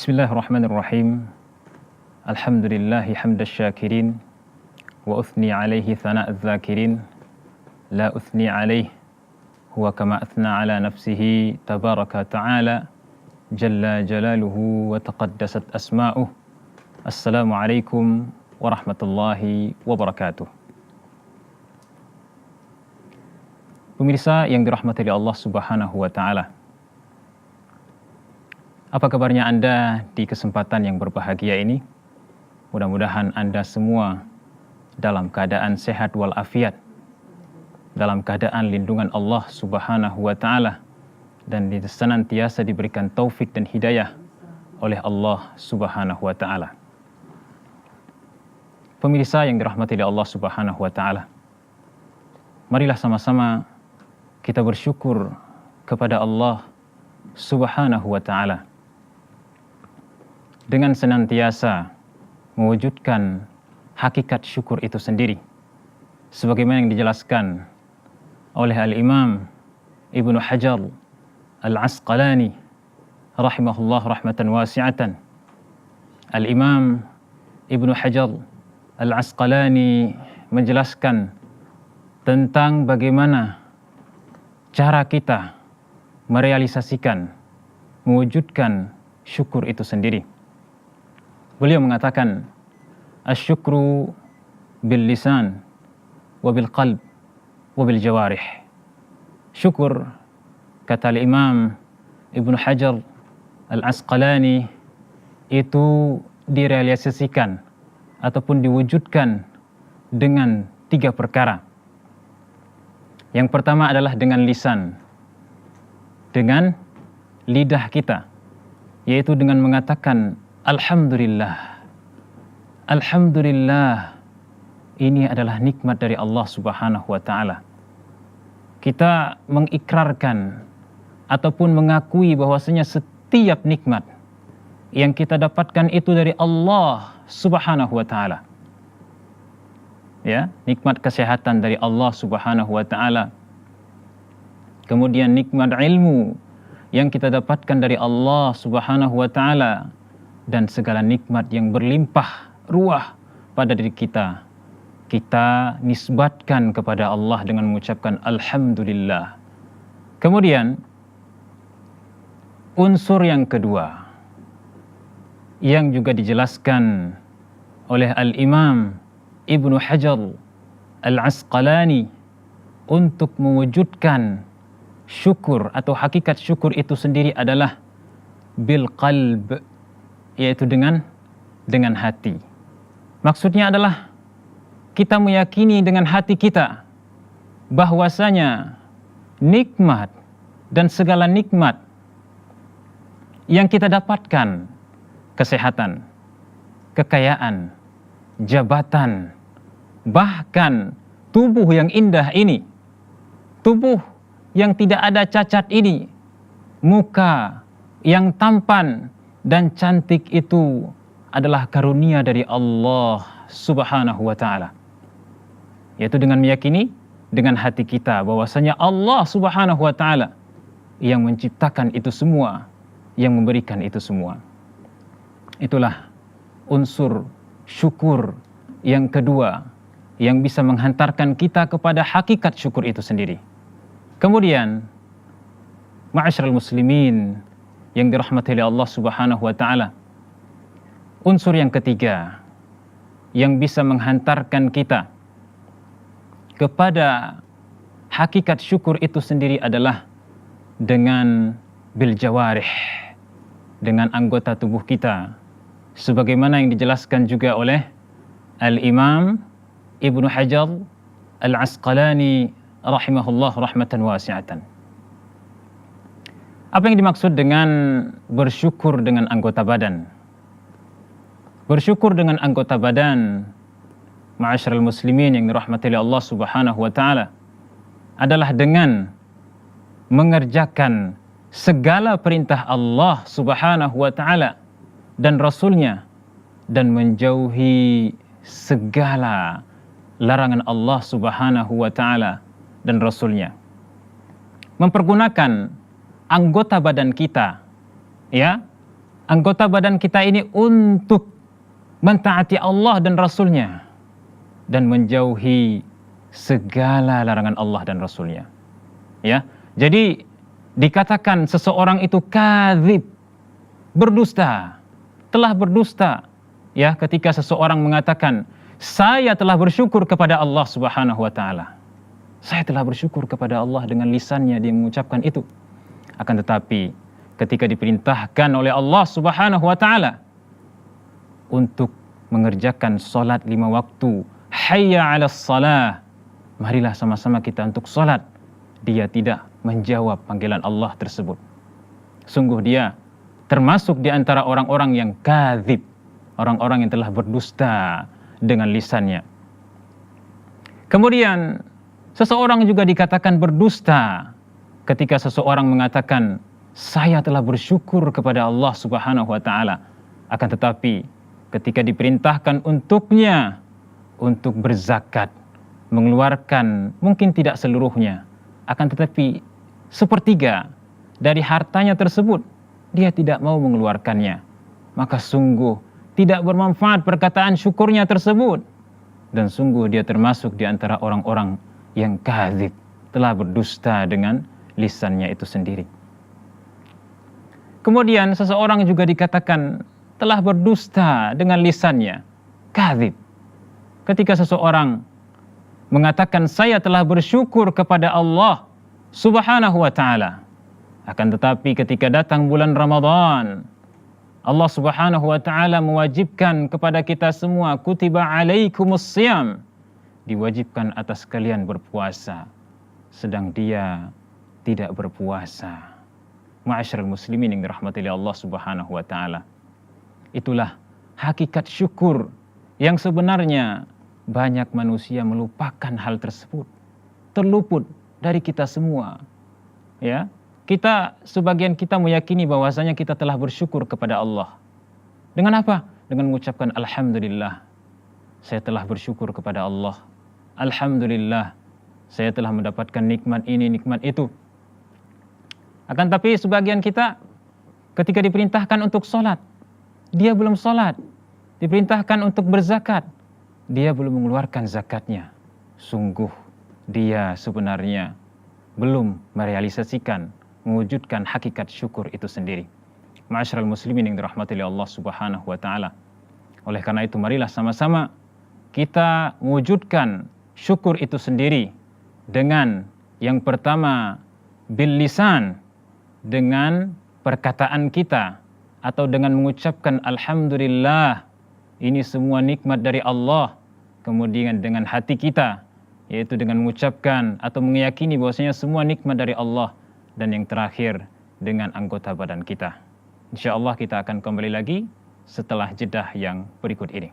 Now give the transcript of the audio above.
Bismillahirrahmanirrahim. Alhamdulillahi hamdas syakirin wa uthni alaihi thana'adz zakirin la uthni alaihi huwa kama athna ala nafsihi tabaraka ta'ala jalla jalaluhu wa taqaddasat asma'uh. Assalamualaikum warahmatullahi wabarakatuh. Pemirsa yang dirahmati Allah Subhanahu wa taala. Apa kabarnya Anda di kesempatan yang berbahagia ini? Mudah-mudahan Anda semua dalam keadaan sehat walafiat, dalam keadaan lindungan Allah Subhanahu wa taala, dan senantiasa diberikan taufik dan hidayah oleh Allah Subhanahu wa taala. Pemirsa yang dirahmati Allah Subhanahu wa taala, marilah sama-sama kita bersyukur kepada Allah Subhanahu wa taala dengan senantiasa mewujudkan hakikat syukur itu sendiri, sebagaimana yang dijelaskan oleh Al-Imam Ibnu Hajar Al-Asqalani rahimahullah rahmatan wasi'atan. Al-Imam Ibnu Hajar Al-Asqalani menjelaskan tentang bagaimana cara kita merealisasikan, mewujudkan syukur itu sendiri. Beliau mengatakan, asyukru bil lisan wa bil qalb wa bil jawarih. Syukur, kata Imam Ibnu Hajar Al-Asqalani, itu direalisasikan ataupun diwujudkan dengan 3 perkara. Yang pertama adalah dengan lisan, dengan lidah kita, yaitu dengan mengatakan Alhamdulillah. Alhamdulillah, ini adalah nikmat dari Allah Subhanahu wa taala. Kita mengikrarkan ataupun mengakui bahwasanya setiap nikmat yang kita dapatkan itu dari Allah Subhanahu wa taala. Ya, nikmat kesehatan dari Allah Subhanahu wa taala. Kemudian nikmat ilmu yang kita dapatkan dari Allah Subhanahu wa taala, dan segala nikmat yang berlimpah ruah pada diri kita, kita nisbatkan kepada Allah dengan mengucapkan Alhamdulillah. Kemudian unsur yang kedua yang juga dijelaskan oleh Al-Imam Ibnu Hajar Al-Asqalani untuk mewujudkan syukur atau hakikat syukur itu sendiri adalah bil qalb, yaitu dengan hati. Maksudnya adalah kita meyakini dengan hati kita bahwasanya nikmat dan segala nikmat yang kita dapatkan, kesehatan, kekayaan, jabatan, bahkan tubuh yang indah ini, tubuh yang tidak ada cacat ini, muka yang tampan dan cantik, itu adalah karunia dari Allah Subhanahu wa taala. Yaitu dengan meyakini dengan hati kita bahwasanya Allah Subhanahu wa taala yang menciptakan itu semua, yang memberikan itu semua. Itulah unsur syukur yang kedua yang bisa menghantarkan kita kepada hakikat syukur itu sendiri. Kemudian, ma'asyiral muslimin yang dirahmati oleh Allah Subhanahu wa taala, unsur yang ketiga yang bisa menghantarkan kita kepada hakikat syukur itu sendiri adalah dengan bil jawarih, dengan anggota tubuh kita, sebagaimana yang dijelaskan juga oleh Al-Imam Ibnu Hajar Al-Asqalani rahimahullah rahmatan wasi'atan. Apa yang dimaksud dengan bersyukur dengan anggota badan? Bersyukur dengan anggota badan, ma'asyiral muslimin yang dirahmati oleh Allah Subhanahu wa taala, adalah dengan mengerjakan segala perintah Allah Subhanahu wa taala dan Rasulnya, dan menjauhi segala larangan Allah Subhanahu wa taala dan Rasulnya. Mempergunakan anggota badan kita, ya, anggota badan kita ini untuk mentaati Allah dan Rasulnya dan menjauhi segala larangan Allah dan Rasulnya. Ya, jadi dikatakan seseorang itu kadzib, berdusta, telah berdusta. Ya, ketika seseorang mengatakan, saya telah bersyukur kepada Allah Subhanahu wa taala. Saya telah bersyukur kepada Allah, dengan lisannya dia mengucapkan itu. Akan tetapi ketika diperintahkan oleh Allah Subhanahu wa taala untuk mengerjakan salat 5 waktu, hayya 'alas salah, marilah sama-sama kita untuk salat, dia tidak menjawab panggilan Allah tersebut. Sungguh dia termasuk di antara orang-orang yang kadzib, orang-orang yang telah berdusta dengan lisannya. Kemudian seseorang juga dikatakan berdusta ketika seseorang mengatakan, saya telah bersyukur kepada Allah Subhanahu wa taala, akan tetapi ketika diperintahkan untuknya untuk berzakat, mengeluarkan mungkin tidak seluruhnya, akan tetapi sepertiga dari hartanya tersebut dia tidak mau mengeluarkannya, maka sungguh tidak bermanfaat perkataan syukurnya tersebut, dan sungguh dia termasuk di antara orang-orang yang kadzib, telah berdusta dengan lisannya itu sendiri. Kemudian seseorang juga dikatakan telah berdusta dengan lisannya, kadzib, ketika seseorang mengatakan saya telah bersyukur kepada Allah Subhanahu wa taala, akan tetapi ketika datang bulan Ramadan, Allah Subhanahu wa taala mewajibkan kepada kita semua, kutiba alaikumus shiyam, diwajibkan atas kalian berpuasa, sedang dia tidak berpuasa. Ma'asyiral muslimin yang dirahmati Allah Subhanahu wa taala. Itulah hakikat syukur yang sebenarnya banyak manusia melupakan hal tersebut, terluput dari kita semua. Ya, sebagian kita meyakini bahwasanya kita telah bersyukur kepada Allah. Dengan apa? Dengan mengucapkan alhamdulillah, saya telah bersyukur kepada Allah. Alhamdulillah, saya telah mendapatkan nikmat ini, nikmat itu. Akan tapi sebagian kita ketika diperintahkan untuk sholat, dia belum sholat. Diperintahkan untuk berzakat, dia belum mengeluarkan zakatnya. Sungguh dia sebenarnya belum merealisasikan, mewujudkan hakikat syukur itu sendiri. Ma'asyiral muslimin yang dirahmati Allah Subhanahu wa taala. Oleh karena itu marilah sama-sama kita mewujudkan syukur itu sendiri dengan yang pertama bil lisan, dengan perkataan kita atau dengan mengucapkan alhamdulillah, ini semua nikmat dari Allah. Kemudian dengan hati kita, yaitu dengan mengucapkan atau meyakini bahwasanya semua nikmat dari Allah. Dan yang terakhir dengan anggota badan kita. InsyaAllah kita akan kembali lagi setelah jedah yang berikut ini.